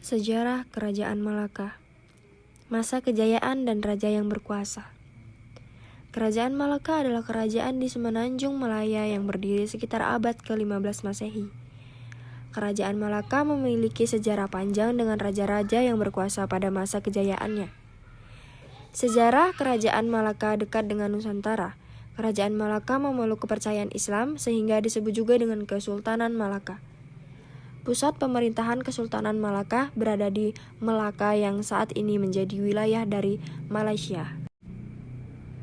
Sejarah Kerajaan Malaka. Masa kejayaan dan raja yang berkuasa. Kerajaan Malaka adalah kerajaan di semenanjung Malaya yang berdiri sekitar abad ke-15 Masehi. Kerajaan Malaka memiliki sejarah panjang dengan raja-raja yang berkuasa pada masa kejayaannya. Sejarah Kerajaan Malaka dekat dengan Nusantara. Kerajaan Malaka memeluk kepercayaan Islam sehingga disebut juga dengan Kesultanan Malaka. Pusat pemerintahan Kesultanan Malaka berada di Melaka yang saat ini menjadi wilayah dari Malaysia.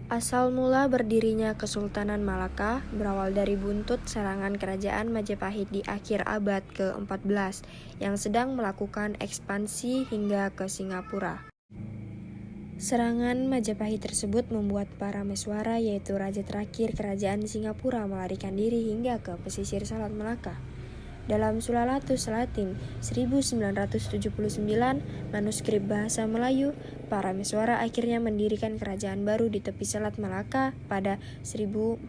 Asal mula berdirinya Kesultanan Malaka berawal dari buntut serangan kerajaan Majapahit di akhir abad ke-14 yang sedang melakukan ekspansi hingga ke Singapura. Serangan Majapahit tersebut membuat para Meswara yaitu raja terakhir kerajaan Singapura melarikan diri hingga ke pesisir Selat Melaka. Dalam Sulalatus Latin 1979, manuskrip bahasa Melayu, para Meswara akhirnya mendirikan kerajaan baru di tepi Selat Malaka pada 1405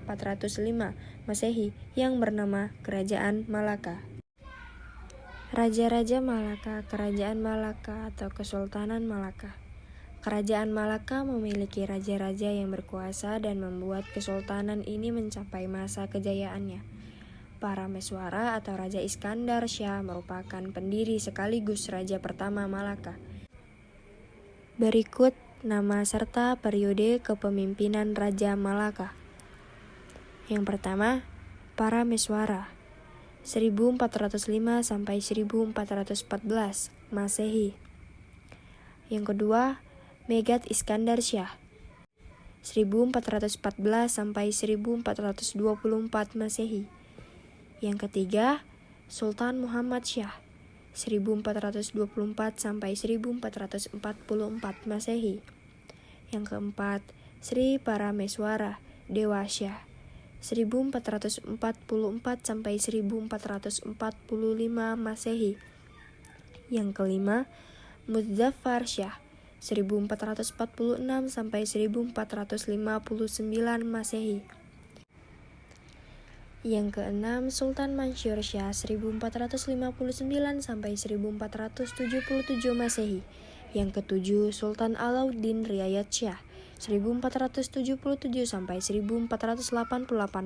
Masehi yang bernama Kerajaan Malaka. Raja-Raja Malaka, Kerajaan Malaka atau Kesultanan Malaka. Kerajaan Malaka memiliki raja-raja yang berkuasa dan membuat kesultanan ini mencapai masa kejayaannya. Para Meswara atau Raja Iskandar Syah merupakan pendiri sekaligus raja pertama Malaka. Berikut nama serta periode kepemimpinan Raja Malaka. Yang pertama, para Meswara 1405 sampai 1414 Masehi. Yang kedua, Megat Iskandar Syah 1414 sampai 1424 Masehi. Yang ketiga, Sultan Muhammad Syah 1424 sampai 1444 Masehi. Yang keempat, Sri Parameswara Dewa Syah 1444 sampai 1445 Masehi. Yang kelima, Muzaffar Syah 1446 sampai 1459 Masehi. Yang keenam, Sultan Mansur Syah 1459 sampai 1477 Masehi. Yang ketujuh, Sultan Alauddin Riayat Syah 1477 sampai 1488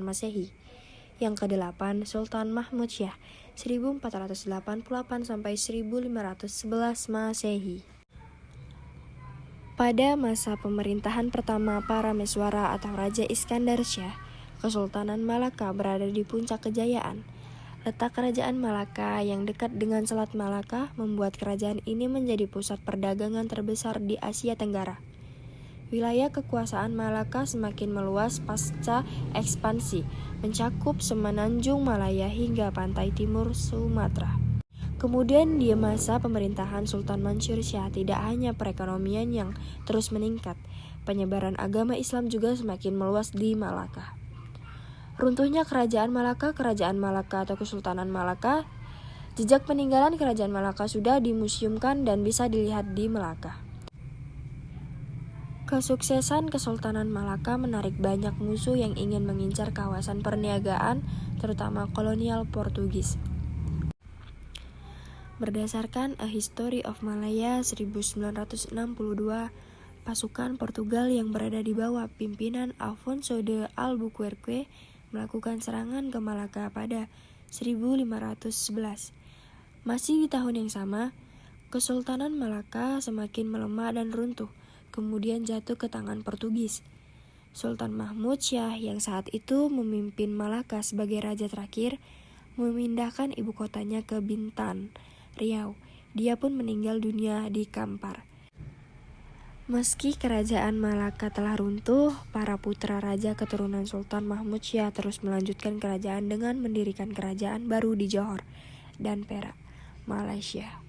Masehi. Yang kedelapan, Sultan Mahmud Syah 1488 sampai 1511 Masehi. Pada masa pemerintahan pertama para Meswara atau Raja Iskandar Syah, Kesultanan Malaka berada di puncak kejayaan. Letak kerajaan Malaka yang dekat dengan Selat Malaka membuat kerajaan ini menjadi pusat perdagangan terbesar di Asia Tenggara. Wilayah kekuasaan Malaka semakin meluas pasca ekspansi, mencakup semenanjung Malaya hingga pantai timur Sumatera. Kemudian di masa pemerintahan Sultan Mansur Syah tidak hanya perekonomian yang terus meningkat, penyebaran agama Islam juga semakin meluas di Malaka. Runtuhnya Kerajaan Malaka atau Kesultanan Malaka. Jejak peninggalan Kerajaan Malaka sudah dimuseumkan dan bisa dilihat di Melaka. Kesuksesan Kesultanan Malaka menarik banyak musuh yang ingin mengincar kawasan perniagaan, terutama kolonial Portugis. Berdasarkan A History of Malaya 1962, pasukan Portugal yang berada di bawah pimpinan Afonso de Albuquerque melakukan serangan ke Malaka pada 1511. Masih di tahun yang sama, Kesultanan Malaka semakin melemah dan runtuh, kemudian jatuh ke tangan Portugis. Sultan Mahmud Syah yang saat itu memimpin Malaka sebagai raja terakhir, memindahkan ibu kotanya ke Bintan, Riau. Dia pun meninggal dunia di Kampar. Meski kerajaan Malaka telah runtuh, para putra raja keturunan Sultan Mahmud Syah terus melanjutkan kerajaan dengan mendirikan kerajaan baru di Johor dan Perak, Malaysia.